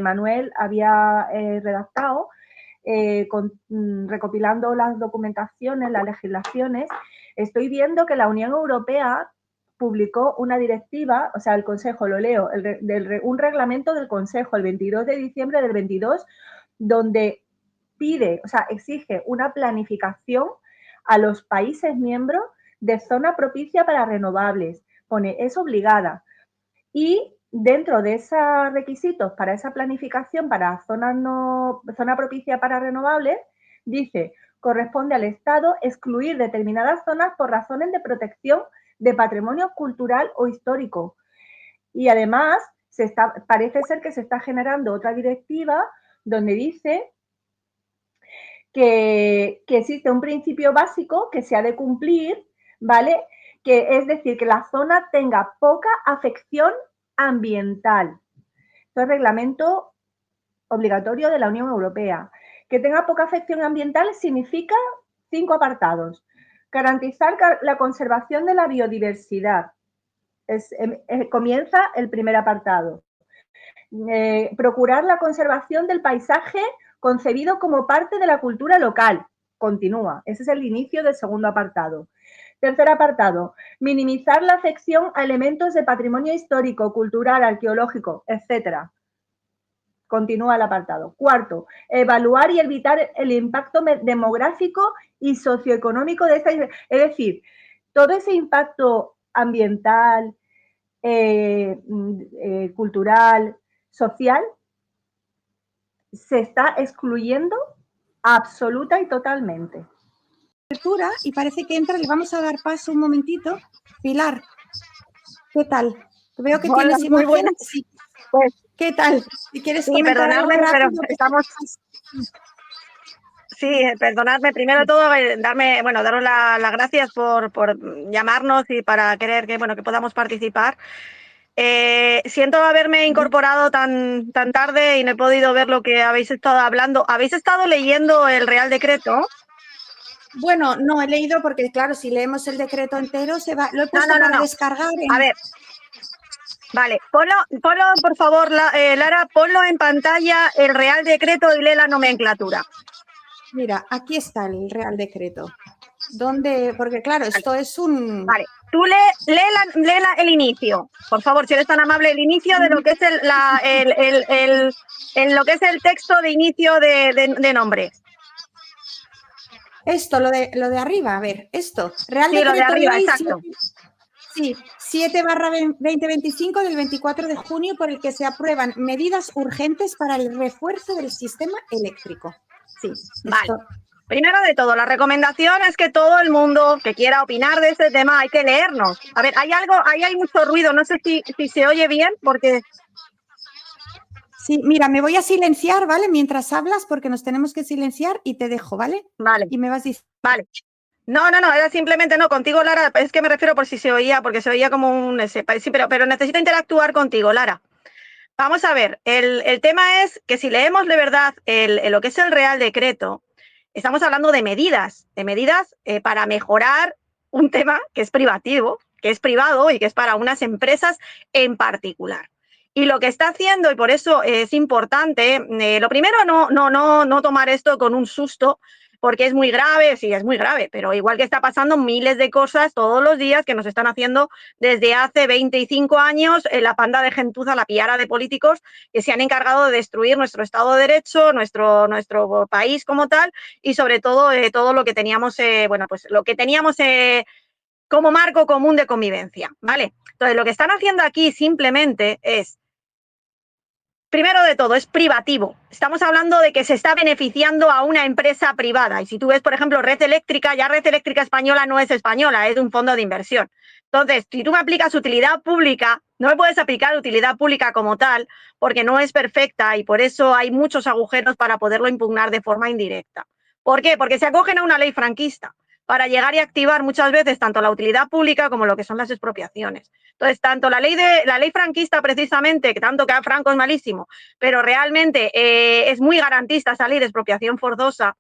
Manuel había redactado, recopilando las documentaciones, las legislaciones, estoy viendo que la Unión Europea publicó una directiva, o sea, el Consejo, lo leo, un reglamento del Consejo el 22 de diciembre del 22, donde pide, o sea, exige una planificación a los países miembros de zona propicia para renovables. Pone, es obligada. Y dentro de esos requisitos para esa planificación para zona propicia para renovables, dice, corresponde al Estado excluir determinadas zonas por razones de protección de patrimonio cultural o histórico. Y además, parece ser que se está generando otra directiva donde dice que existe un principio básico que se ha de cumplir, ¿vale? Que es decir, que la zona tenga poca afección ambiental. Esto es reglamento obligatorio de la Unión Europea. Que tenga poca afección ambiental significa 5 apartados. Garantizar la conservación de la biodiversidad. Comienza el primer apartado. Procurar la conservación del paisaje concebido como parte de la cultura local. Continúa. Ese es el inicio del segundo apartado. Tercer apartado, minimizar la afección a elementos de patrimonio histórico, cultural, arqueológico, etc. Continúa el apartado. Cuarto, evaluar y evitar el impacto demográfico y socioeconómico de esta. Es decir, todo ese impacto ambiental, cultural, social, se está excluyendo absoluta y totalmente. Y parece que entra, le vamos a dar paso un momentito. Pilar, ¿qué tal? Veo que Hola, tienes muy imagen. buenas. Sí. Pues, ¿Qué tal? Si quieres sí, comentar perdonadme, algo rápido, pero estamos... Sí, perdonadme, primero de todo, daros las gracias por llamarnos y para querer que podamos participar. Siento haberme incorporado tan tarde y no he podido ver lo que habéis estado hablando. ¿Habéis estado leyendo el Real Decreto? Bueno, no he leído porque, claro, si leemos el decreto entero, lo he puesto para descargar. A ver, vale, ponlo por favor, Lara, ponlo en pantalla el Real Decreto y lee la nomenclatura. Mira, aquí está el Real Decreto. Porque, claro, esto es un... Vale, tú lee el inicio, por favor, si eres tan amable, el inicio de lo que es lo que es el texto de inicio de nombre. Esto, lo de arriba, a ver, esto. Real Sí, Decreto lo de arriba, Ley exacto. 7/2025 del 24 de junio por el que se aprueban medidas urgentes para el refuerzo del sistema eléctrico. Sí, vale. Esto. Primero de todo, la recomendación es que todo el mundo que quiera opinar de este tema hay que leernos. A ver, ahí hay mucho ruido, no sé si se oye bien, porque... Sí, mira, me voy a silenciar, ¿vale? Mientras hablas, porque nos tenemos que silenciar y te dejo, ¿vale? Vale. Y me vas diciendo. Vale. No, era simplemente no, contigo, Lara, es que me refiero por si se oía, porque se oía como un... Sí, pero necesito interactuar contigo, Lara. Vamos a ver, el tema es que si leemos de verdad lo que es el Real Decreto, estamos hablando de medidas para mejorar un tema que es privativo, que es privado y que es para unas empresas en particular. Y lo que está haciendo, y por eso es importante, lo primero, no tomar esto con un susto, porque es muy grave, sí, es muy grave, pero igual que está pasando miles de cosas todos los días que nos están haciendo desde hace 25 años la panda de gentuza, la piara de políticos que se han encargado de destruir nuestro Estado de Derecho, nuestro país como tal y sobre todo todo lo que teníamos, como marco común de convivencia, ¿vale? Entonces, lo que están haciendo aquí simplemente es, primero de todo, es privativo. Estamos hablando de que se está beneficiando a una empresa privada. Y si tú ves, por ejemplo, Red Eléctrica, ya Red Eléctrica Española no es española, es de un fondo de inversión. Entonces, si tú me aplicas utilidad pública, no me puedes aplicar utilidad pública como tal, porque no es perfecta y por eso hay muchos agujeros para poderlo impugnar de forma indirecta. ¿Por qué? Porque se acogen a una ley franquista para llegar y activar muchas veces tanto la utilidad pública como lo que son las expropiaciones. Entonces, tanto la ley franquista precisamente, que tanto que Franco es malísimo, pero realmente es muy garantista esa ley de expropiación forzosa.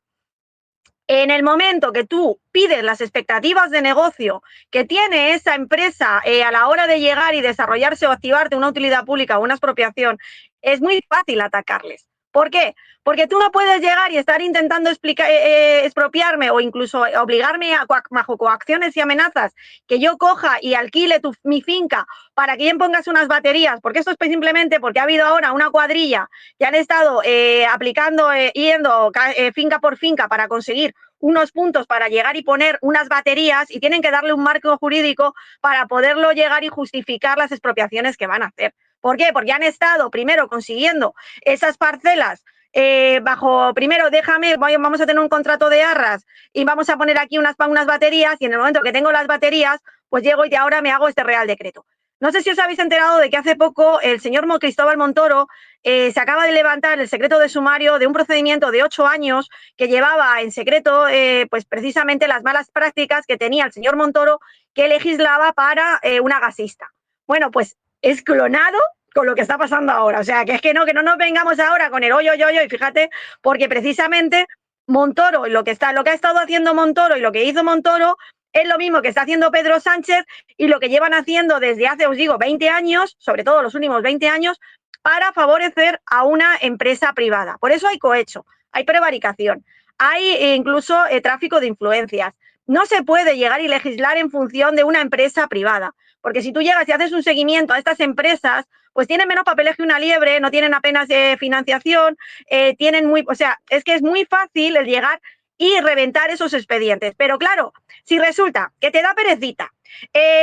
En el momento que tú pides las expectativas de negocio que tiene esa empresa a la hora de llegar y desarrollarse o activarte una utilidad pública o una expropiación, es muy fácil atacarles. ¿Por qué? Porque tú no puedes llegar y estar intentando expropiarme o incluso obligarme bajo coacciones y amenazas que yo coja y alquile mi finca para que bien pongas unas baterías, porque esto es simplemente porque ha habido ahora una cuadrilla que han estado aplicando, yendo finca por finca para conseguir unos puntos para llegar y poner unas baterías y tienen que darle un marco jurídico para poderlo llegar y justificar las expropiaciones que van a hacer. ¿Por qué? Porque han estado primero consiguiendo esas parcelas primero déjame, vamos a tener un contrato de arras y vamos a poner aquí unas baterías y en el momento que tengo las baterías, pues llego y ahora me hago este Real Decreto. No sé si os habéis enterado de que hace poco el señor Cristóbal Montoro se acaba de levantar el secreto de sumario de un procedimiento de 8 años que llevaba en secreto pues precisamente las malas prácticas que tenía el señor Montoro que legislaba para una gasista. Bueno, pues es clonado con lo que está pasando ahora. O sea, que es que no nos vengamos ahora con el hoyo, y fíjate, porque precisamente Montoro, lo que ha estado haciendo Montoro y lo que hizo Montoro es lo mismo que está haciendo Pedro Sánchez y lo que llevan haciendo desde hace, os digo, 20 años, sobre todo los últimos 20 años, para favorecer a una empresa privada. Por eso hay cohecho, hay prevaricación, hay incluso tráfico de influencias. No se puede llegar y legislar en función de una empresa privada, porque si tú llegas y haces un seguimiento a estas empresas, pues tienen menos papeles que una liebre, no tienen apenas financiación, es que es muy fácil el llegar y reventar esos expedientes. Pero claro, si resulta que te da perecita,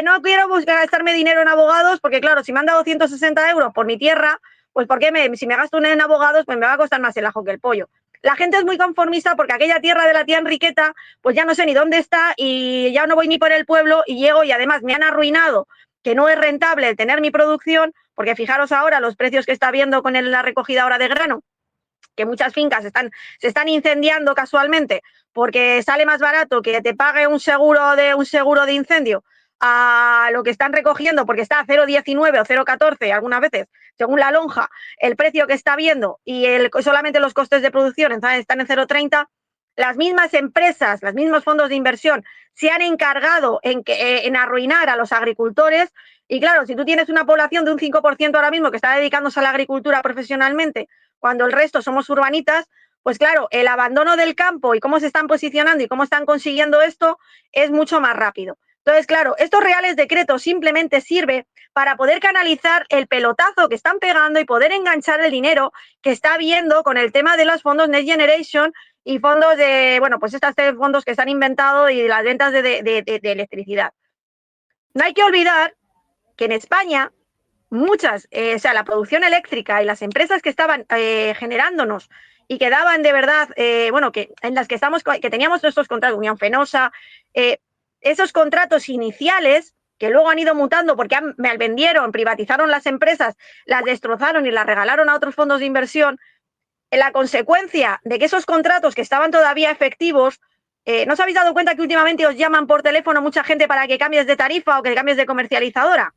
no quiero gastarme dinero en abogados, porque claro, si me han dado 160 euros por mi tierra, pues si me gasto en abogados, pues me va a costar más el ajo que el pollo. La gente es muy conformista porque aquella tierra de la tía Enriqueta, pues ya no sé ni dónde está y ya no voy ni por el pueblo y llego y además me han arruinado, que no es rentable el tener mi producción, porque fijaros ahora los precios que está habiendo con la recogida ahora de grano, que muchas fincas se están incendiando casualmente porque sale más barato que te pague un seguro de incendio a lo que están recogiendo porque está a 0,19 o 0,14 algunas veces, según la lonja, el precio que está viendo y solamente los costes de producción están en 0,30. Las mismas empresas, los mismos fondos de inversión se han encargado en arruinar a los agricultores y claro, si tú tienes una población de un 5% ahora mismo que está dedicándose a la agricultura profesionalmente, cuando el resto somos urbanitas, pues claro, el abandono del campo y cómo se están posicionando y cómo están consiguiendo esto es mucho más rápido. Entonces, claro, estos reales decretos simplemente sirve para poder canalizar el pelotazo que están pegando y poder enganchar el dinero que está habiendo con el tema de los fondos Next Generation y fondos pues estos fondos que se han inventado y de las ventas de electricidad. No hay que olvidar que en España la producción eléctrica y las empresas que estaban generándonos y que daban de verdad, en las que teníamos nuestros contratos, Unión Fenosa, esos contratos iniciales que luego han ido mutando porque me vendieron, privatizaron las empresas, las destrozaron y las regalaron a otros fondos de inversión, la consecuencia de que esos contratos que estaban todavía efectivos, ¿no os habéis dado cuenta que últimamente os llaman por teléfono mucha gente para que cambies de tarifa o que cambies de comercializadora?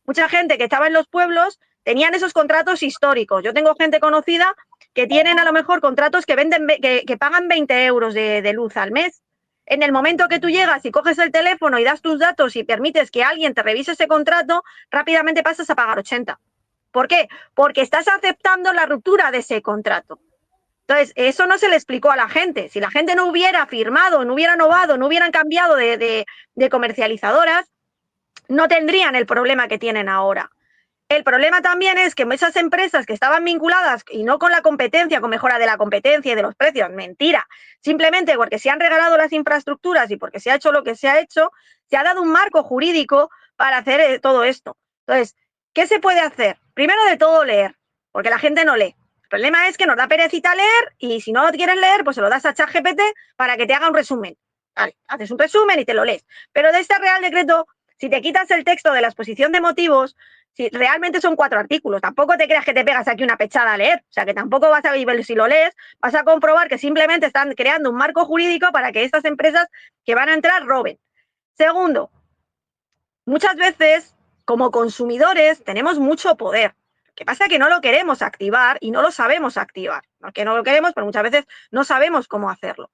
Mucha gente que estaba en los pueblos tenían esos contratos históricos. Yo tengo gente conocida que tienen a lo mejor contratos que pagan 20 euros de luz al mes. En el momento que tú llegas y coges el teléfono y das tus datos y permites que alguien te revise ese contrato, rápidamente pasas a pagar 80. ¿Por qué? Porque estás aceptando la ruptura de ese contrato. Entonces, eso no se le explicó a la gente. Si la gente no hubiera firmado, no hubiera novado, no hubieran cambiado de comercializadoras, no tendrían el problema que tienen ahora. El problema también es que esas empresas que estaban vinculadas y no con la competencia, con mejora de la competencia y de los precios, mentira, simplemente porque se han regalado las infraestructuras y porque se ha hecho lo que se ha hecho, se ha dado un marco jurídico para hacer todo esto. Entonces, ¿qué se puede hacer? Primero de todo, leer, porque la gente no lee. El problema es que nos da perecita leer y si no quieres leer, pues se lo das a ChatGPT para que te haga un resumen. Vale, haces un resumen y te lo lees. Pero de este Real Decreto, si te quitas el texto de la exposición de motivos, si realmente son 4 artículos, tampoco te creas que te pegas aquí una pechada a leer, o sea que tampoco vas a ver, si lo lees, vas a comprobar que simplemente están creando un marco jurídico para que estas empresas que van a entrar roben. Segundo, muchas veces como consumidores tenemos mucho poder. Lo que pasa es que no lo queremos activar y no lo sabemos activar. No que no lo queremos, pero muchas veces no sabemos cómo hacerlo.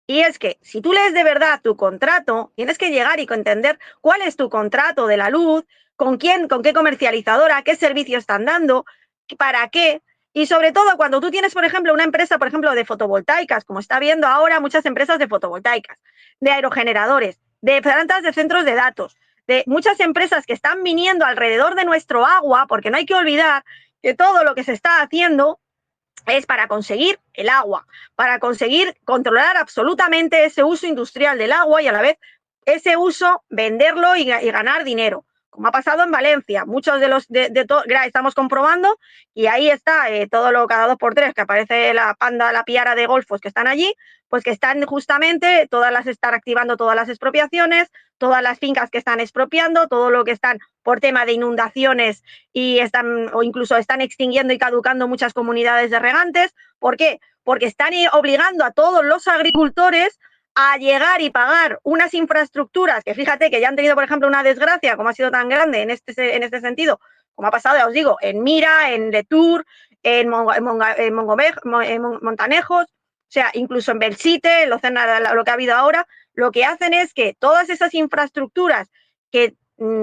Y es que si tú lees de verdad tu contrato, tienes que llegar y entender cuál es tu contrato de la luz, con quién, con qué comercializadora, qué servicio están dando, ¿Para qué? Y sobre todo cuando tú tienes, por ejemplo, una empresa, por ejemplo, de fotovoltaicas, como está viendo ahora muchas empresas de fotovoltaicas, de aerogeneradores, de plantas de centros de datos, de muchas empresas que están viniendo alrededor de nuestro agua, porque no hay que olvidar que todo lo que se está haciendo es para conseguir el agua, para conseguir controlar absolutamente ese uso industrial del agua y a la vez ese uso venderlo y ganar dinero, como ha pasado en Valencia. Muchos de los estamos comprobando y ahí está todo lo cada 2x3 que aparece la panda, la piara de golfos que están allí, pues que están justamente están activando todas las expropiaciones, todas las fincas que están expropiando, todo lo que están por tema de inundaciones y o incluso están extinguiendo y caducando muchas comunidades de regantes. ¿Por qué? Porque están obligando a todos los agricultores a llegar y pagar unas infraestructuras que fíjate que ya han tenido, por ejemplo, una desgracia como ha sido tan grande en este sentido, como ha pasado, ya os digo, en Mira, en Letour, en Montanejos, o sea, incluso en Belsite, lo que ha habido ahora, lo que hacen es que todas esas infraestructuras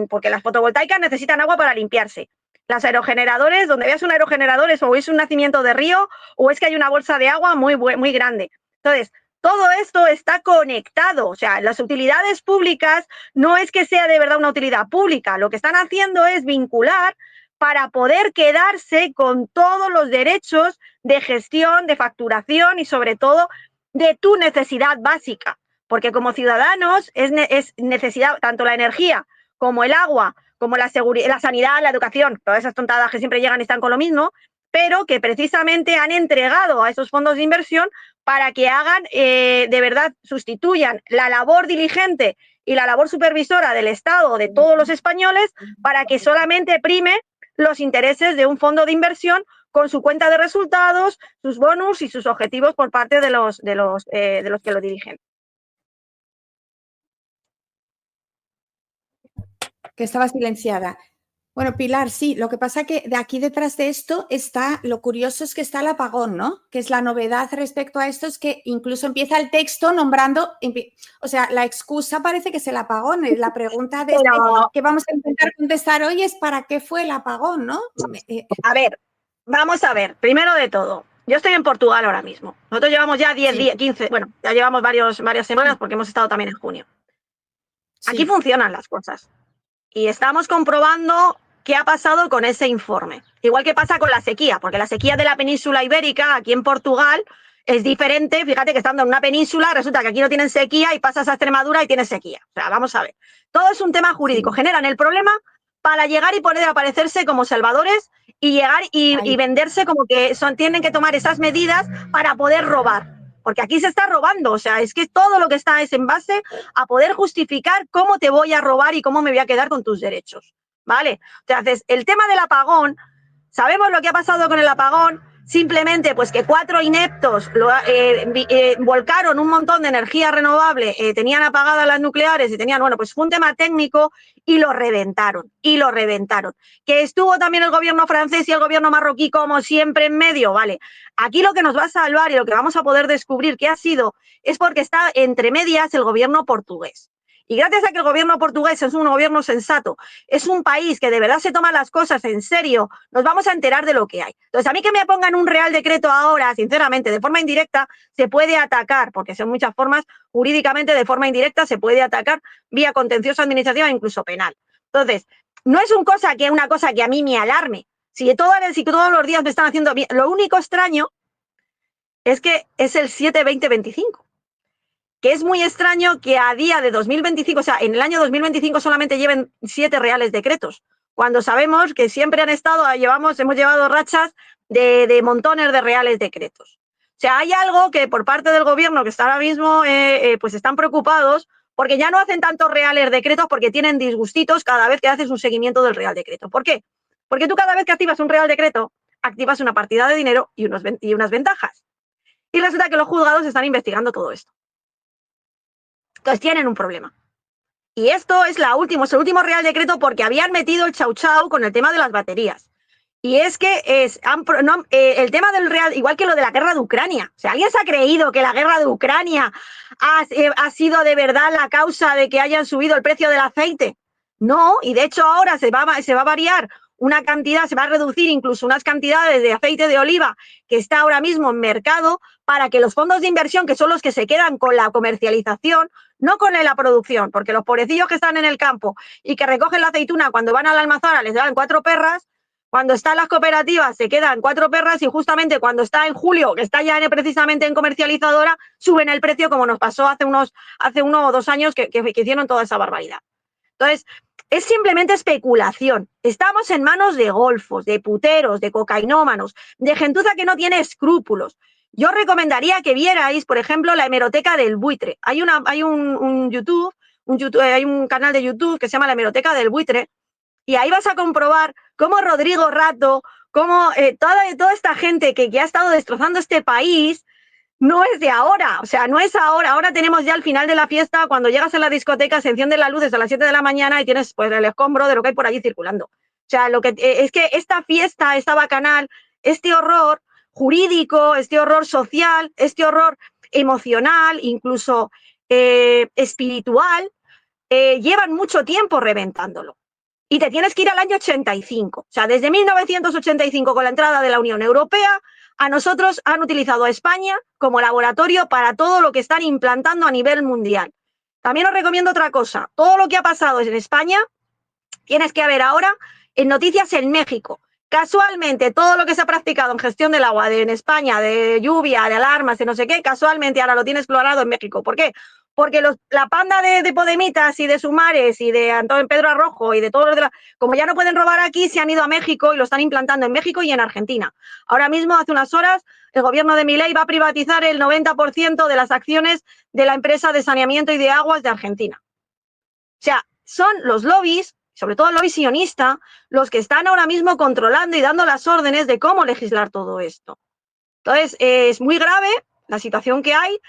porque las fotovoltaicas necesitan agua para limpiarse. Los aerogeneradores, donde veas un aerogenerador, o es un nacimiento de río o es que hay una bolsa de agua muy grande. Entonces, todo esto está conectado. O sea, las utilidades públicas no es que sea de verdad una utilidad pública. Lo que están haciendo es vincular para poder quedarse con todos los derechos de gestión, de facturación y sobre todo de tu necesidad básica. Porque como ciudadanos es necesidad tanto la energía como el agua, como la seguridad, la sanidad, la educación, todas esas tontadas que siempre llegan y están con lo mismo, pero que precisamente han entregado a esos fondos de inversión para que hagan, de verdad, sustituyan la labor diligente y la labor supervisora del Estado, de todos los españoles, para que solamente prime los intereses de un fondo de inversión con su cuenta de resultados, sus bonus y sus objetivos por parte de los que lo dirigen. Que estaba silenciada. Bueno, Pilar, sí, lo que pasa que de aquí detrás de esto está, lo curioso es que está el apagón, ¿no? Que es la novedad respecto a esto, es que incluso empieza el texto nombrando, o sea, la excusa parece que es el apagón, la pregunta que vamos a intentar contestar hoy es ¿para qué fue el apagón, no? A ver, vamos a ver, primero de todo, yo estoy en Portugal ahora mismo, nosotros llevamos ya 10 días, 15, bueno, ya llevamos varias semanas porque hemos estado también en junio. Aquí funcionan las cosas y estamos comprobando qué ha pasado con ese informe. Igual que pasa con la sequía, porque la sequía de la península ibérica, aquí en Portugal, es diferente. Fíjate que estando en una península, resulta que aquí no tienen sequía y pasas a Extremadura y tienes sequía. O sea, vamos a ver. Todo es un tema jurídico. Generan el problema para llegar y poder aparecerse como salvadores y llegar y venderse como que tienen que tomar esas medidas para poder robar. Porque aquí se está robando, o sea, es que todo lo que está es en base a poder justificar cómo te voy a robar y cómo me voy a quedar con tus derechos, ¿vale? Entonces, el tema del apagón, sabemos lo que ha pasado con el apagón, simplemente pues que 4 ineptos volcaron un montón de energía renovable, tenían apagadas las nucleares y tenían, bueno, pues fue un tema técnico y lo reventaron, Que estuvo también el gobierno francés y el gobierno marroquí como siempre en medio, vale. Aquí lo que nos va a salvar y lo que vamos a poder descubrir que ha sido es porque está entre medias el gobierno portugués. Y gracias a que el gobierno portugués es un gobierno sensato, es un país que de verdad se toma las cosas en serio, nos vamos a enterar de lo que hay. Entonces, a mí que me pongan un real decreto ahora, sinceramente, de forma indirecta, se puede atacar, porque son muchas formas, jurídicamente, de forma indirecta, se puede atacar vía contenciosa administrativa e incluso penal. Entonces, no es una cosa que a mí me alarme. Si todos los días me están haciendo bien, lo único extraño es que es el 7-20-25. Que es muy extraño que a día de 2025, o sea, en el año 2025 solamente lleven 7 reales decretos, cuando sabemos que siempre hemos llevado rachas de montones de reales decretos. O sea, hay algo que por parte del gobierno que está ahora mismo, pues están preocupados porque ya no hacen tantos reales decretos porque tienen disgustitos cada vez que haces un seguimiento del real decreto. ¿Por qué? Porque tú cada vez que activas un real decreto, activas una partida de dinero y unas ventajas. Y resulta que los juzgados están investigando todo esto. Entonces tienen un problema. Y esto es el último real decreto porque habían metido el chau chau con el tema de las baterías. Y es que el tema del real, igual que lo de la guerra de Ucrania. O sea, ¿alguien se ha creído que la guerra de Ucrania ha sido de verdad la causa de que hayan subido el precio del aceite? No, y de hecho ahora se va a variar una cantidad, se va a reducir incluso unas cantidades de aceite de oliva que está ahora mismo en mercado para que los fondos de inversión, que son los que se quedan con la comercialización, no con la producción, porque los pobrecillos que están en el campo y que recogen la aceituna cuando van a la almazara les dan 4 perras, cuando están las cooperativas se quedan 4 perras y justamente cuando está en julio, que está ya precisamente en comercializadora, suben el precio como nos pasó hace uno o 2 años que hicieron toda esa barbaridad. Entonces, es simplemente especulación. Estamos en manos de golfos, de puteros, de cocainómanos, de gentuza que no tiene escrúpulos. Yo recomendaría que vierais, por ejemplo, la hemeroteca del buitre. Hay un canal de YouTube que se llama La Hemeroteca del Buitre, y ahí vas a comprobar cómo Rodrigo Rato, cómo toda esta gente que ha estado destrozando este país, no es de ahora, o sea, no es ahora. Ahora tenemos ya el final de la fiesta, cuando llegas a la discoteca se encienden las luces a las 7 de la mañana y tienes pues el escombro de lo que hay por allí circulando. O sea, es que esta fiesta, esta bacanal, este horror jurídico, este horror social, este horror emocional, incluso espiritual, llevan mucho tiempo reventándolo. Y te tienes que ir al año 85. O sea, desde 1985, con la entrada de la Unión Europea, a nosotros han utilizado a España como laboratorio para todo lo que están implantando a nivel mundial. También os recomiendo otra cosa. Todo lo que ha pasado en España, tienes que ver ahora en noticias en México. Casualmente, todo lo que se ha practicado en gestión del agua en España, de lluvia, de alarmas, de no sé qué, casualmente ahora lo tiene explorado en México. ¿Por qué? Porque la panda de Podemitas y de Sumares y de Antonio Pedro Arrojo y de todos los de como ya no pueden robar aquí, se han ido a México y lo están implantando en México y en Argentina. Ahora mismo, hace unas horas, el gobierno de Milei va a privatizar el 90% de las acciones de la empresa de saneamiento y de aguas de Argentina. O sea, son los lobbies, sobre todo el lobby sionista, los que están ahora mismo controlando y dando las órdenes de cómo legislar todo esto. Entonces, es muy grave la situación que hay.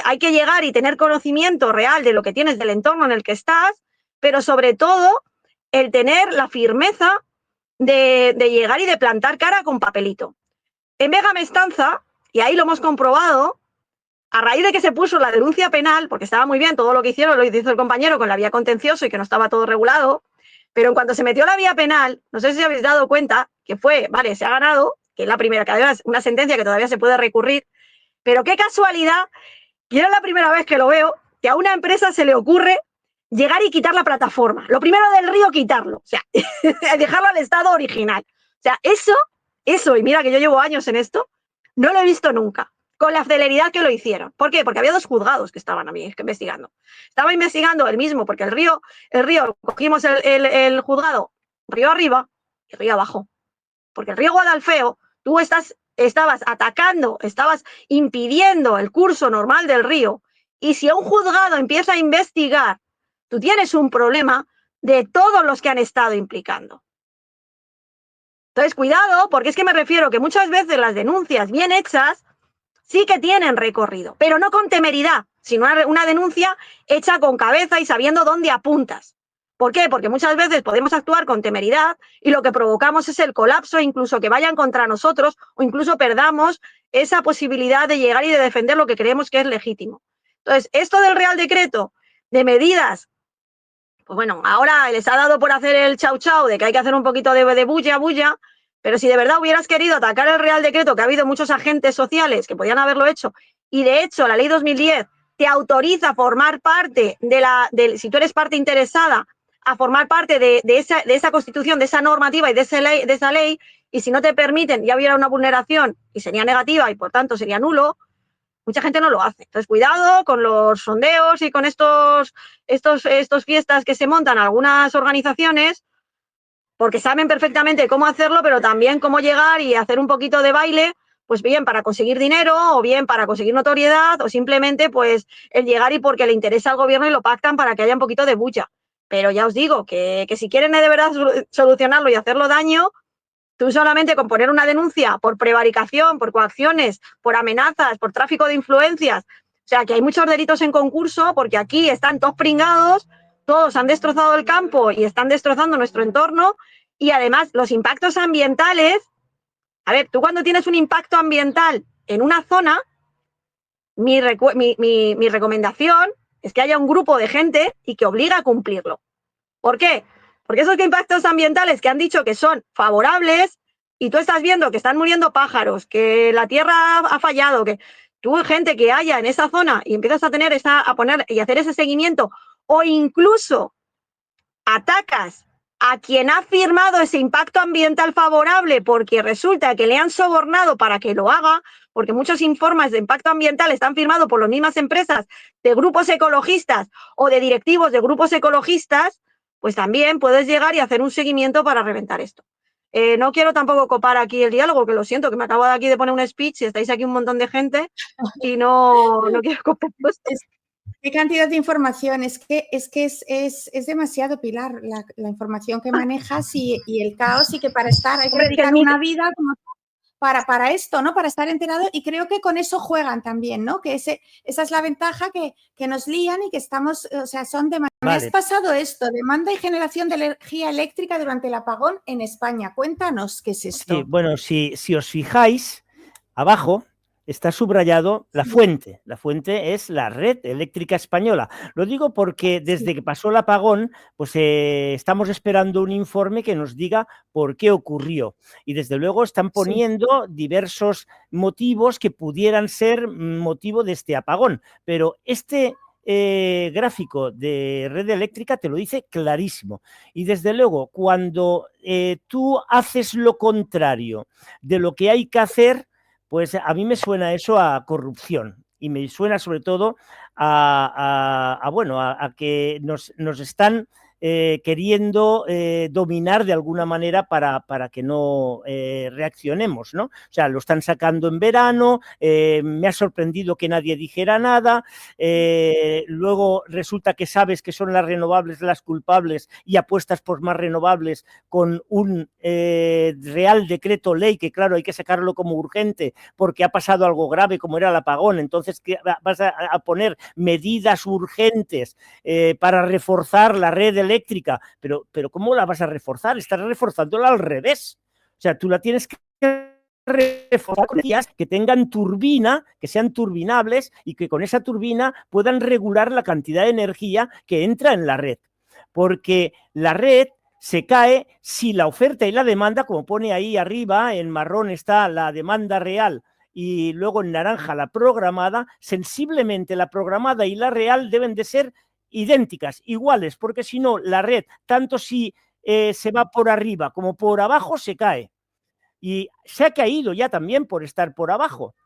Hay que llegar y tener conocimiento real de lo que tienes, del entorno en el que estás, pero sobre todo el tener la firmeza de llegar y de plantar cara con papelito. En Vega Mestanza, y ahí lo hemos comprobado, a raíz de que se puso la denuncia penal, porque estaba muy bien todo lo que hicieron, lo hizo el compañero con la vía contencioso y que no estaba todo regulado, pero en cuanto se metió la vía penal, no sé si os habéis dado cuenta que fue, vale, se ha ganado, que es la primera, que además una sentencia que todavía se puede recurrir, pero qué casualidad, que era la primera vez que lo veo, que a una empresa se le ocurre llegar y quitar la plataforma. Lo primero del río, quitarlo. O sea, dejarlo al estado original. O sea, eso, y mira que yo llevo años en esto, no lo he visto nunca, con la celeridad que lo hicieron. ¿Por qué? Porque había 2 juzgados que estaban investigando. Estaba investigando el mismo, porque el río, cogimos el juzgado río arriba y río abajo. Porque el río Guadalfeo, tú estabas atacando, estabas impidiendo el curso normal del río, y si un juzgado empieza a investigar, tú tienes un problema de todos los que han estado implicando. Entonces, cuidado, porque es que me refiero que muchas veces las denuncias bien hechas sí que tienen recorrido, pero no con temeridad, sino una denuncia hecha con cabeza y sabiendo dónde apuntas. ¿Por qué? Porque muchas veces podemos actuar con temeridad y lo que provocamos es el colapso, incluso que vayan contra nosotros o incluso perdamos esa posibilidad de llegar y de defender lo que creemos que es legítimo. Entonces, esto del Real Decreto de medidas, pues bueno, ahora les ha dado por hacer el chau chau de que hay que hacer un poquito de bulla, pero si de verdad hubieras querido atacar el Real Decreto, que ha habido muchos agentes sociales que podían haberlo hecho, y de hecho la ley 2010 te autoriza a formar parte si tú eres parte interesada, a formar parte de esa constitución, de esa normativa y de esa ley, y si no te permiten, ya hubiera una vulneración y sería negativa y por tanto sería nulo, mucha gente no lo hace. Entonces, cuidado con los sondeos y con estos fiestas que se montan algunas organizaciones, porque saben perfectamente cómo hacerlo, pero también cómo llegar y hacer un poquito de baile, pues bien para conseguir dinero o bien para conseguir notoriedad o simplemente pues el llegar y porque le interesa al gobierno y lo pactan para que haya un poquito de bulla. Pero ya os digo que si quieren de verdad solucionarlo y hacerlo daño, tú solamente con poner una denuncia por prevaricación, por coacciones, por amenazas, por tráfico de influencias, o sea que hay muchos delitos en concurso porque aquí están todos pringados, todos han destrozado el campo y están destrozando nuestro entorno y además los impactos ambientales, a ver, tú cuando tienes un impacto ambiental en una zona, mi recomendación es que haya un grupo de gente y que obliga a cumplirlo. ¿Por qué? Porque esos impactos ambientales que han dicho que son favorables y tú estás viendo que están muriendo pájaros, que la tierra ha fallado, que tú, gente que haya en esa zona y empiezas a tener a poner y hacer ese seguimiento, o incluso atacas a quien ha firmado ese impacto ambiental favorable porque resulta que le han sobornado para que lo haga, porque muchos informes de impacto ambiental están firmados por las mismas empresas de grupos ecologistas o de directivos de grupos ecologistas, pues también puedes llegar y hacer un seguimiento para reventar esto. No quiero tampoco copar aquí el diálogo, que lo siento, que me acabo de aquí de poner un speech y estáis aquí un montón de gente y no quiero copar esto. Qué cantidad de información, es demasiado, Pilar, la información que manejas y el caos, y que para estar hay que dedicar una vida como para esto, ¿no? Para estar enterado, y creo que con eso juegan también, ¿no? Que esa es la ventaja, que nos lían y que estamos, o sea, son demanda. Vale. Me has pasado esto, demanda y generación de energía eléctrica durante el apagón en España. Cuéntanos qué es esto. Sí, bueno, si os fijáis, abajo está subrayado la fuente. La fuente es la red eléctrica española. Lo digo porque desde que pasó el apagón, pues estamos esperando un informe que nos diga por qué ocurrió. Y desde luego están poniendo diversos motivos que pudieran ser motivo de este apagón. Pero este gráfico de red eléctrica te lo dice clarísimo. Y desde luego, cuando tú haces lo contrario de lo que hay que hacer, pues a mí me suena eso a corrupción, y me suena sobre todo a que nos están queriendo dominar de alguna manera para que no reaccionemos, ¿no? O sea, lo están sacando en verano, me ha sorprendido que nadie dijera nada, luego resulta que sabes que son las renovables las culpables y apuestas por más renovables con un real decreto ley, que claro, hay que sacarlo como urgente porque ha pasado algo grave como era el apagón, entonces vas a poner medidas urgentes para reforzar la red eléctrica, pero ¿cómo la vas a reforzar? Estás reforzándola al revés. O sea, tú la tienes que reforzar con ellas que tengan turbina, que sean turbinables y que con esa turbina puedan regular la cantidad de energía que entra en la red. Porque la red se cae si la oferta y la demanda, como pone ahí arriba, en marrón está la demanda real y luego en naranja la programada, sensiblemente la programada y la real deben de ser idénticas, iguales, porque si no, la red, tanto si se va por arriba como por abajo, se cae. Y se ha caído ya también por estar por abajo,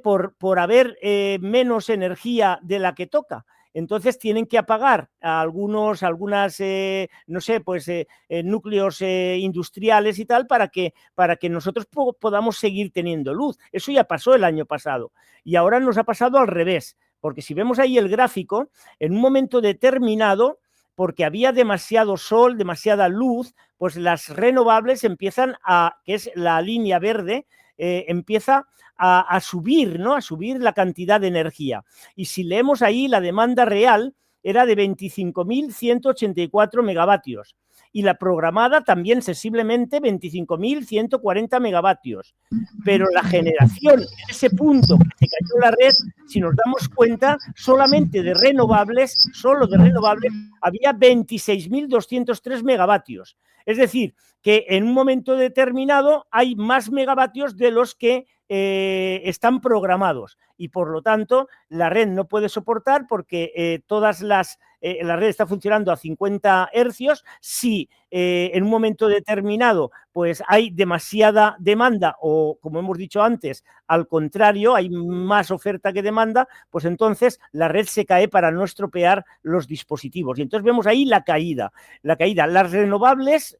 por haber menos energía de la que toca. Entonces tienen que apagar algunas, no sé, pues núcleos industriales y tal para que nosotros podamos seguir teniendo luz. Eso ya pasó el año pasado y ahora nos ha pasado al revés, porque si vemos ahí el gráfico, en un momento determinado, porque había demasiado sol, demasiada luz, pues las renovables empiezan que es la línea verde, empieza a subir, ¿no? A subir la cantidad de energía. Y si leemos ahí, la demanda real era de 25.184 megavatios. Y la programada también sensiblemente 25.140 megavatios. Pero la generación en ese punto que se cayó la red, si nos damos cuenta, solamente de renovables, solo de renovables, había 26.203 megavatios. Es decir, que en un momento determinado hay más megavatios de los que están programados y por lo tanto la red no puede soportar porque la red está funcionando a 50 hercios. Si en un momento determinado pues hay demasiada demanda o, como hemos dicho antes, al contrario, hay más oferta que demanda, pues entonces la red se cae para no estropear los dispositivos. Y entonces vemos ahí la caída. Las renovables,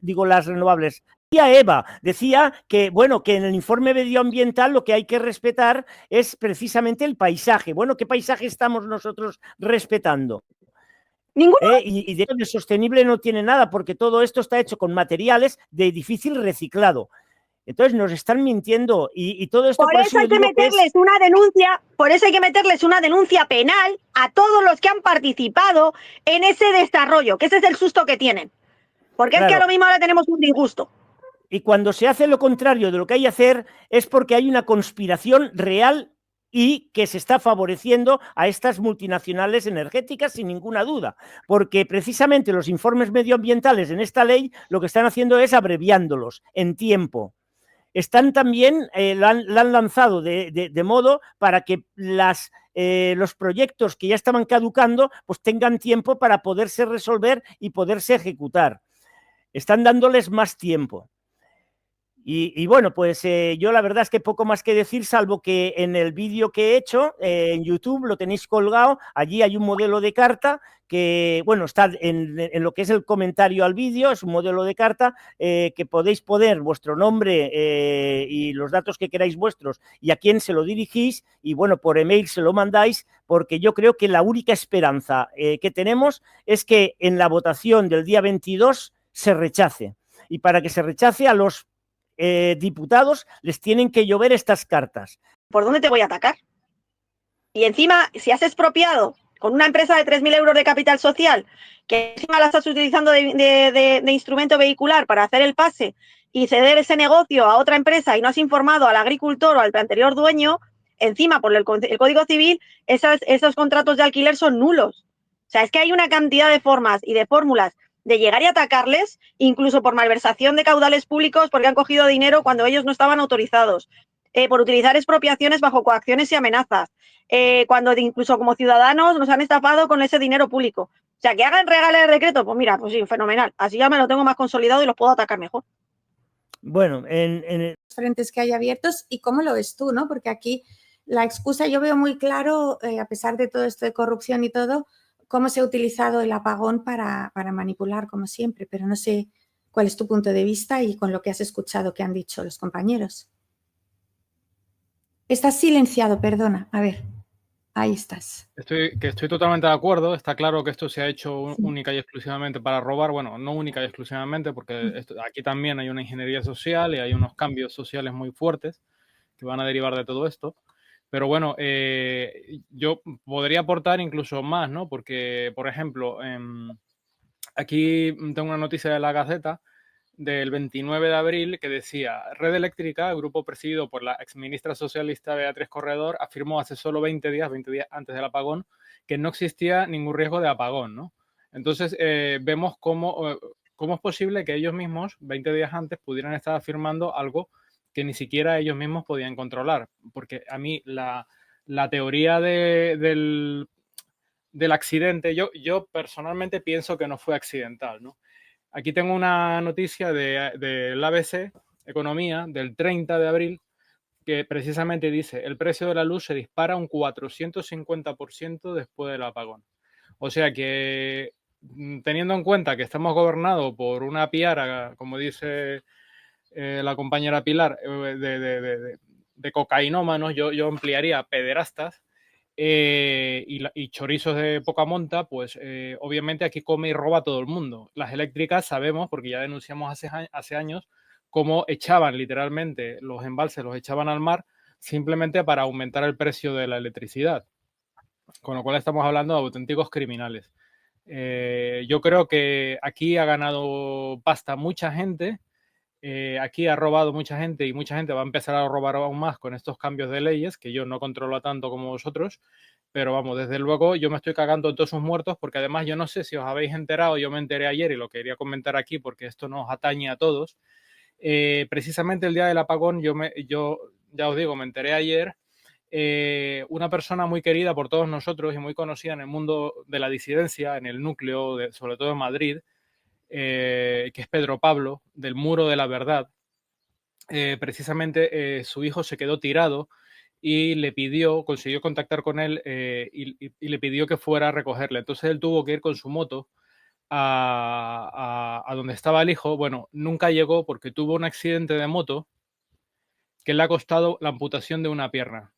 Eva decía que, bueno, que en el informe medioambiental lo que hay que respetar es precisamente el paisaje. Bueno, ¿qué paisaje estamos nosotros respetando? ¿Ninguno? Y de sostenible no tiene nada, porque todo esto está hecho con materiales de difícil reciclado. Entonces nos están mintiendo y todo esto. Por eso hay que meterles una denuncia, por eso hay que meterles una denuncia penal a todos los que han participado en ese desarrollo, que ese es el susto que tienen. Porque claro, es que a lo mismo ahora tenemos un disgusto. Y cuando se hace lo contrario de lo que hay que hacer es porque hay una conspiración real y que se está favoreciendo a estas multinacionales energéticas sin ninguna duda, porque precisamente los informes medioambientales en esta ley lo que están haciendo es abreviándolos en tiempo. Están también, la han lanzado de modo para que los proyectos que ya estaban caducando pues tengan tiempo para poderse resolver y poderse ejecutar. Están dándoles más tiempo. Y bueno, pues yo la verdad es que poco más que decir, salvo que en el vídeo que he hecho en YouTube, lo tenéis colgado, allí hay un modelo de carta que, bueno, está en lo que es el comentario al vídeo, es un modelo de carta que podéis poner vuestro nombre y los datos que queráis vuestros y a quién se lo dirigís y, bueno, por email se lo mandáis, porque yo creo que la única esperanza que tenemos es que en la votación del día 22 se rechace. Y para que se rechace a los diputados les tienen que llover estas cartas. ¿Por dónde te voy a atacar? Y encima, si has expropiado con una empresa de 3.000 euros de capital social, que encima la estás utilizando de instrumento vehicular para hacer el pase y ceder ese negocio a otra empresa y no has informado al agricultor o al anterior dueño, encima por el Código Civil, esos contratos de alquiler son nulos. O sea, es que hay una cantidad de formas y de fórmulas de llegar y atacarles, incluso por malversación de caudales públicos porque han cogido dinero cuando ellos no estaban autorizados, por utilizar expropiaciones bajo coacciones y amenazas, cuando incluso como ciudadanos nos han estafado con ese dinero público. O sea, que hagan regales de decreto, pues mira, pues sí, fenomenal. Así ya me lo tengo más consolidado y los puedo atacar mejor. Bueno, frentes que hay abiertos y cómo lo ves tú, ¿no? Porque aquí la excusa yo veo muy claro, a pesar de todo esto de corrupción y todo, cómo se ha utilizado el apagón para manipular, como siempre, pero no sé cuál es tu punto de vista y con lo que has escuchado que han dicho los compañeros. Estás silenciado, perdona. A ver, ahí estás. Estoy totalmente de acuerdo. Está claro que esto se ha hecho única y exclusivamente para robar. Bueno, no única y exclusivamente, porque aquí también hay una ingeniería social y hay unos cambios sociales muy fuertes que van a derivar de todo esto. Pero bueno, yo podría aportar incluso más, ¿no? Porque, por ejemplo, aquí tengo una noticia de La Gaceta del 29 de abril que decía: Red Eléctrica, el grupo presidido por la exministra socialista Beatriz Corredor, afirmó hace solo 20 días antes del apagón, que no existía ningún riesgo de apagón, ¿no? Entonces, vemos cómo es posible que ellos mismos, 20 días antes, pudieran estar afirmando algo que ni siquiera ellos mismos podían controlar. Porque a mí la teoría del accidente, yo personalmente pienso que no fue accidental, ¿no? Aquí tengo una noticia del ABC Economía del 30 de abril que precisamente dice: el precio de la luz se dispara un 450% después del apagón. O sea que, teniendo en cuenta que estamos gobernados por una piara, como dice la compañera Pilar, de cocainómanos, yo ampliaría pederastas, y chorizos de poca monta, pues obviamente aquí come y roba todo el mundo. Las eléctricas sabemos, porque ya denunciamos hace años, cómo echaban literalmente los embalses, los echaban al mar simplemente para aumentar el precio de la electricidad. Con lo cual estamos hablando de auténticos criminales. Yo creo que aquí ha ganado pasta mucha gente. Aquí ha robado mucha gente y mucha gente va a empezar a robar aún más con estos cambios de leyes que yo no controlo tanto como vosotros, pero vamos, desde luego yo me estoy cagando en todos sus muertos, porque además yo no sé si os habéis enterado, yo me enteré ayer y lo quería comentar aquí porque esto nos atañe a todos. Precisamente el día del apagón, yo ya os digo, me enteré ayer, una persona muy querida por todos nosotros y muy conocida en el mundo de la disidencia, en el núcleo, sobre todo en Madrid, que es Pedro Pablo, del Muro de la Verdad. Precisamente su hijo se quedó tirado y consiguió contactar con él, y le pidió que fuera a recogerle. Entonces él tuvo que ir con su moto a donde estaba el hijo. Bueno, nunca llegó porque tuvo un accidente de moto que le ha costado la amputación de una pierna.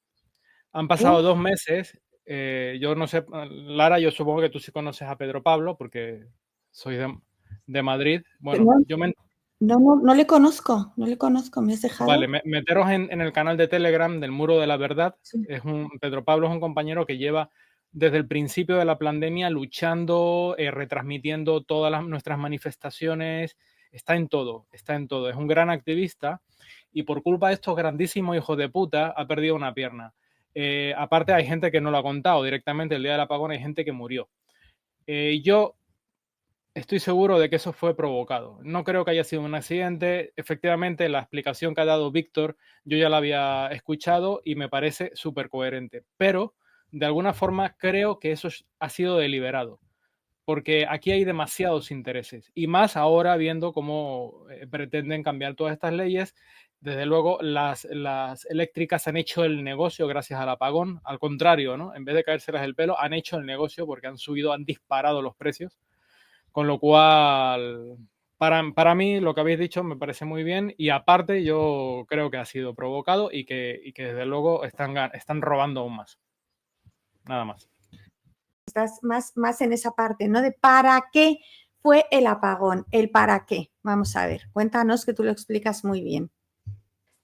Han pasado 2 meses. Yo no sé, Lara, yo supongo que tú sí conoces a Pedro Pablo porque soy de Madrid. Bueno, no le conozco, me has dejado. Vale, meteros en el canal de Telegram del Muro de la Verdad. Sí. Pedro Pablo es un compañero que lleva desde el principio de la pandemia luchando, retransmitiendo todas nuestras manifestaciones. Está en todo. Es un gran activista y por culpa de estos grandísimos hijos de puta ha perdido una pierna. Aparte hay gente que no lo ha contado directamente, el día del apagón hay gente que murió. Yo estoy seguro de que eso fue provocado. No creo que haya sido un accidente. Efectivamente, la explicación que ha dado Víctor, yo ya la había escuchado y me parece súper coherente. Pero, de alguna forma, creo que eso ha sido deliberado. Porque aquí hay demasiados intereses. Y más ahora viendo cómo pretenden cambiar todas estas leyes. Desde luego, las eléctricas han hecho el negocio gracias al apagón. Al contrario, ¿no? En vez de caérselas el pelo, han hecho el negocio porque han subido, han disparado los precios. Con lo cual, para mí, lo que habéis dicho me parece muy bien y aparte yo creo que ha sido provocado y que desde luego están robando aún más. Nada más. Estás más en esa parte, ¿no? De para qué fue el apagón, el para qué. Vamos a ver, cuéntanos que tú lo explicas muy bien.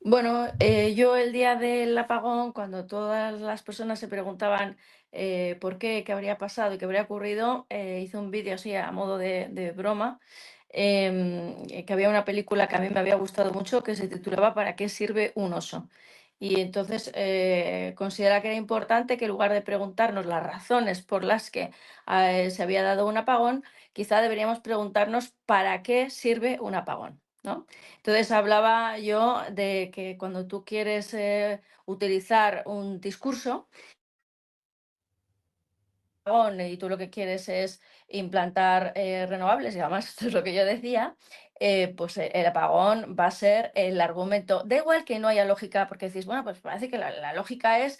Bueno, yo el día del apagón, cuando todas las personas se preguntaban por qué, qué habría pasado y qué habría ocurrido, hice un vídeo así a modo de broma, que había una película que a mí me había gustado mucho que se titulaba ¿Para qué sirve un oso? Y entonces considera que era importante que en lugar de preguntarnos las razones por las que se había dado un apagón, quizá deberíamos preguntarnos ¿para qué sirve un apagón? ¿No? Entonces hablaba yo de que cuando tú quieres utilizar un discurso y tú lo que quieres es implantar renovables, y además esto es lo que yo decía, pues el apagón va a ser el argumento. Da igual que no haya lógica, porque decís, bueno, pues parece que la lógica es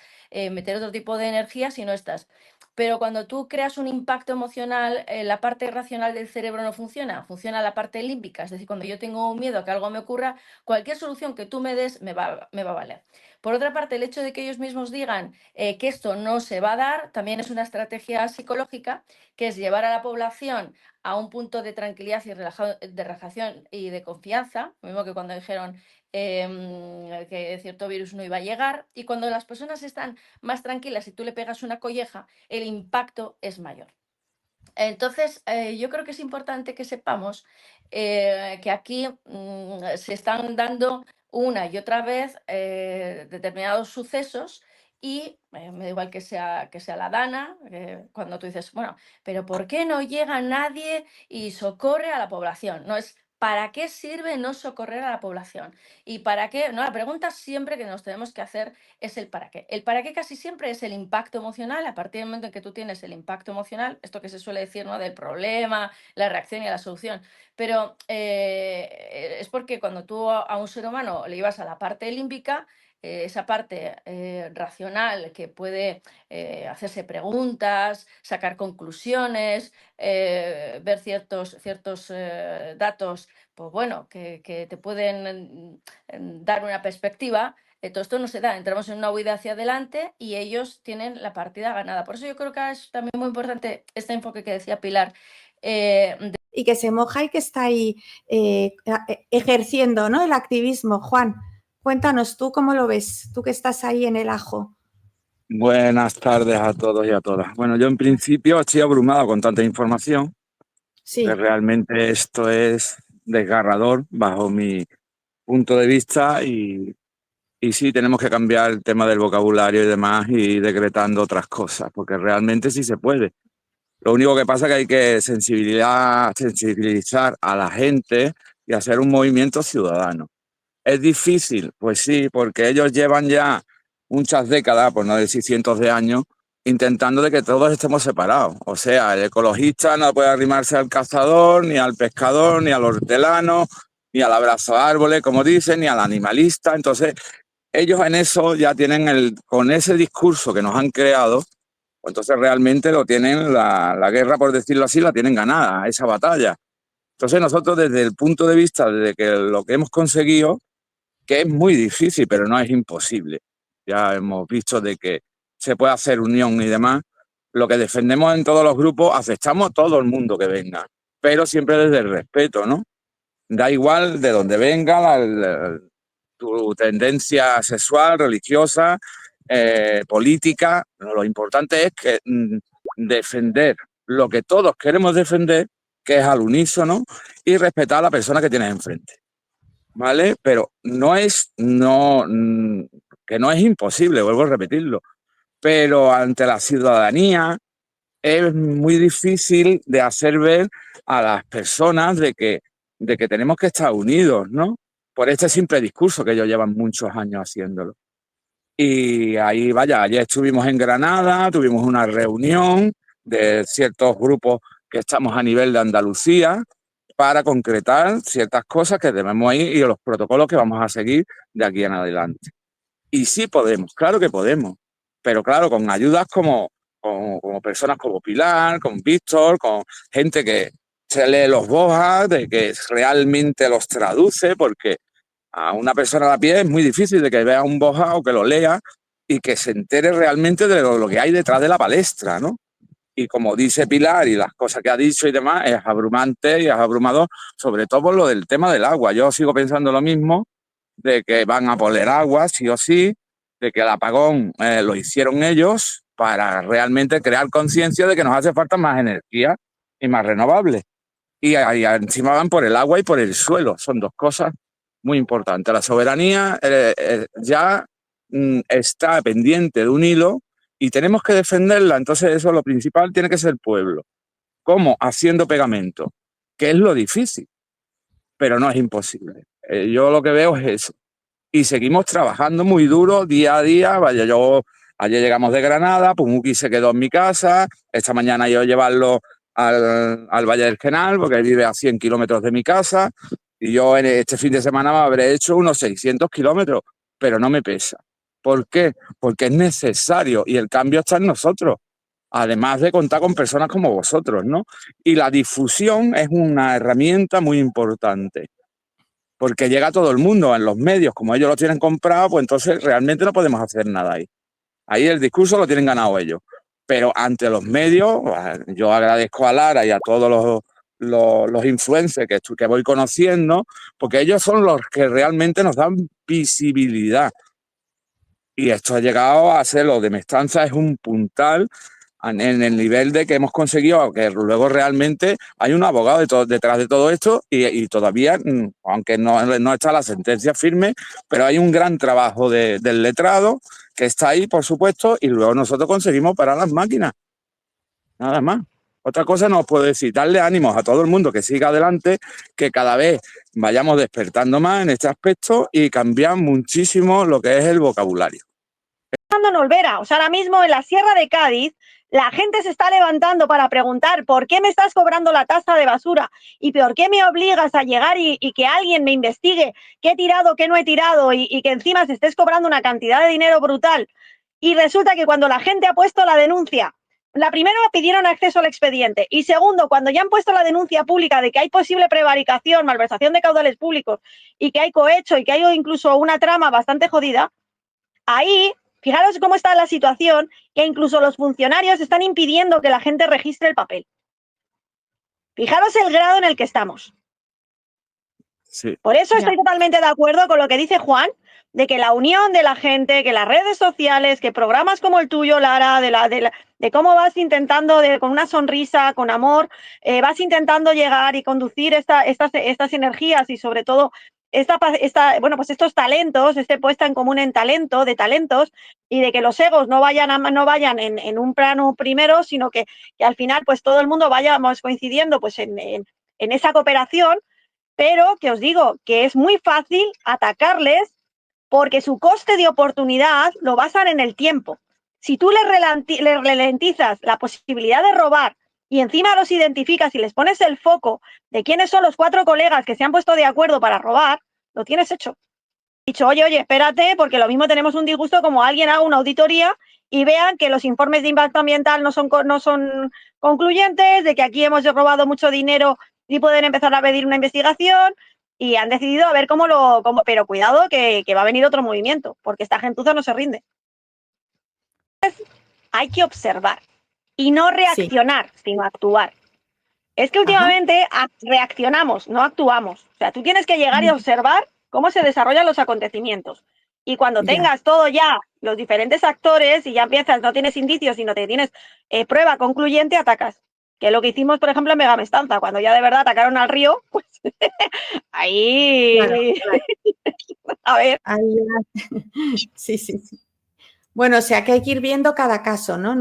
meter otro tipo de energía si no estás. Pero cuando tú creas un impacto emocional, la parte racional del cerebro no funciona, funciona la parte límbica. Es decir, cuando yo tengo un miedo a que algo me ocurra, cualquier solución que tú me des me va a valer. Por otra parte, el hecho de que ellos mismos digan que esto no se va a dar, también es una estrategia psicológica, que es llevar a la población a un punto de tranquilidad y de relajación y de confianza, lo mismo que cuando dijeron que cierto virus no iba a llegar, y cuando las personas están más tranquilas y tú le pegas una colleja, el impacto es mayor. Entonces, yo creo que es importante que sepamos que aquí se están dando una y otra vez determinados sucesos y me da igual que sea la Dana, cuando tú dices, bueno, pero ¿por qué no llega nadie y socorre a la población? No es ¿para qué sirve no socorrer a la población? Y para qué, no, la pregunta siempre que nos tenemos que hacer es el para qué. El para qué casi siempre es el impacto emocional. A partir del momento en que tú tienes el impacto emocional, esto que se suele decir, ¿no? Del problema, la reacción y la solución. Pero es porque cuando tú a un ser humano le ibas a la parte límbica, esa parte racional que puede hacerse preguntas, sacar conclusiones, ver ciertos datos, pues bueno, que te pueden dar una perspectiva. Todo esto no se da, entramos en una huida hacia adelante y ellos tienen la partida ganada. Por eso yo creo que es también muy importante este enfoque que decía Pilar. Y que se moja y que está ahí ejerciendo, ¿no? El activismo. Juan, cuéntanos tú cómo lo ves, tú que estás ahí en el ajo. Buenas tardes a todos y a todas. Bueno, yo en principio estoy abrumado con tanta información, Sí. que realmente esto es desgarrador bajo mi punto de vista y sí tenemos que cambiar el tema del vocabulario y demás y decretando otras cosas, porque realmente sí se puede. Lo único que pasa es que hay que sensibilizar a la gente y hacer un movimiento ciudadano. ¿Es difícil? Pues sí, porque ellos llevan ya muchas décadas, por no decir cientos de años, intentando de que todos estemos separados. O sea, el ecologista no puede arrimarse al cazador, ni al pescador, ni al hortelano, ni al abrazo a árboles, como dicen, ni al animalista. Entonces, ellos en eso ya tienen con ese discurso que nos han creado, pues entonces realmente lo tienen, la guerra, por decirlo así, la tienen ganada, esa batalla. Entonces nosotros desde el punto de vista de que lo que hemos conseguido, que es muy difícil, pero no es imposible. Ya hemos visto de que se puede hacer unión y demás. Lo que defendemos en todos los grupos, aceptamos todo el mundo que venga, pero siempre desde el respeto, ¿no? Da igual de dónde venga, tu tendencia sexual, religiosa, política. Lo importante es que defender lo que todos queremos defender, que es al unísono, y respetar a la persona que tienes enfrente. ¿Vale? Pero que no es imposible, vuelvo a repetirlo. pero ante la ciudadanía es muy difícil de hacer ver a las personas de que tenemos que estar unidos, ¿no? Por este simple discurso que ellos llevan muchos años haciéndolo. Y ahí, vaya, ayer estuvimos en Granada, tuvimos una reunión de ciertos grupos que estamos a nivel de Andalucía para concretar ciertas cosas que debemos ir y los protocolos que vamos a seguir de aquí en adelante. Y sí podemos, claro que podemos, pero claro, con ayudas como personas como Pilar, con Víctor, con gente que se lee los BOJA, de que realmente los traduce, porque a una persona a pie es muy difícil de que vea un BOJA o que lo lea y que se entere realmente de lo que hay detrás de la palestra, ¿no? Y como dice Pilar y las cosas que ha dicho y demás, es abrumante y es abrumador, sobre todo por lo del tema del agua. Yo sigo pensando lo mismo, de que van a poner agua, sí o sí, de que el apagón lo hicieron ellos para realmente crear conciencia de que nos hace falta más energía y más renovables. Y encima van por el agua y por el suelo. Son dos cosas muy importantes. La soberanía ya está pendiente de un hilo y tenemos que defenderla. Entonces eso, lo principal tiene que ser el pueblo. ¿Cómo? Haciendo pegamento, que es lo difícil, pero no es imposible. Yo lo que veo es eso. Y seguimos trabajando muy duro día a día. Vaya, ayer llegamos de Granada, Pumuki se quedó en mi casa, esta mañana yo llevarlo al Valle del Genal, porque vive a 100 kilómetros de mi casa, y yo en este fin de semana me habré hecho unos 600 kilómetros, pero no me pesa. ¿Por qué? Porque es necesario y el cambio está en nosotros, además de contar con personas como vosotros, ¿no? Y la difusión es una herramienta muy importante, porque llega a todo el mundo en los medios, como ellos lo tienen comprado, pues entonces realmente no podemos hacer nada ahí. Ahí el discurso lo tienen ganado ellos. Pero ante los medios, yo agradezco a Lara y a todos los influencers que voy conociendo, porque ellos son los que realmente nos dan visibilidad. Y esto ha llegado a ser, lo de Mestanza es un puntal en el nivel de que hemos conseguido que luego realmente hay un abogado detrás de todo esto y todavía, aunque no está la sentencia firme, pero hay un gran trabajo del letrado que está ahí, por supuesto, y luego nosotros conseguimos parar las máquinas. Nada más. Otra cosa no os puedo decir, darle ánimos a todo el mundo que siga adelante, que cada vez vayamos despertando más en este aspecto y cambiar muchísimo lo que es el vocabulario. En Olvera, o sea, ahora mismo en la Sierra de Cádiz, la gente se está levantando para preguntar ¿por qué me estás cobrando la tasa de basura? ¿Y por qué me obligas a llegar y que alguien me investigue qué he tirado, qué no he tirado y que encima se estés cobrando una cantidad de dinero brutal? Y resulta que cuando la gente ha puesto la denuncia, la primera pidieron acceso al expediente y segundo, cuando ya han puesto la denuncia pública de que hay posible prevaricación, malversación de caudales públicos y que hay cohecho y que hay incluso una trama bastante jodida, ahí... Fijaros cómo está la situación, que incluso los funcionarios están impidiendo que la gente registre el papel. Fijaros el grado en el que estamos. Sí. Por eso estoy totalmente de acuerdo con lo que dice Juan, de que la unión de la gente, que las redes sociales, que programas como el tuyo, Lara, de cómo vas intentando, con una sonrisa, con amor, vas intentando llegar y conducir estas energías y sobre todo pues estos talentos, puesta en común de talentos, y de que los egos no vayan en un plano primero, sino que al final pues todo el mundo vayamos coincidiendo pues en esa cooperación, pero que os digo que es muy fácil atacarles porque su coste de oportunidad lo basan en el tiempo. Si tú les ralentizas la posibilidad de robar y encima los identificas y les pones el foco de quiénes son los 4 colegas que se han puesto de acuerdo para robar, lo tienes hecho. Dicho, oye, espérate, porque lo mismo tenemos un disgusto como alguien haga una auditoría y vean que los informes de impacto ambiental no son concluyentes, de que aquí hemos robado mucho dinero y pueden empezar a pedir una investigación y han decidido a ver pero cuidado que va a venir otro movimiento, porque esta gentuza no se rinde. Entonces, hay que observar y no reaccionar, sino actuar. Es que últimamente reaccionamos, no actuamos. O sea, tú tienes que llegar y observar cómo se desarrollan los acontecimientos. Y cuando tengas todo ya, los diferentes actores, y ya empiezas, no tienes indicios, sino que tienes prueba concluyente, atacas. Que es lo que hicimos, por ejemplo, en Mega Mestanza, cuando ya de verdad atacaron al río, pues ahí... Claro. A ver. Ahí... Sí. Bueno, o sea que hay que ir viendo cada caso, ¿no?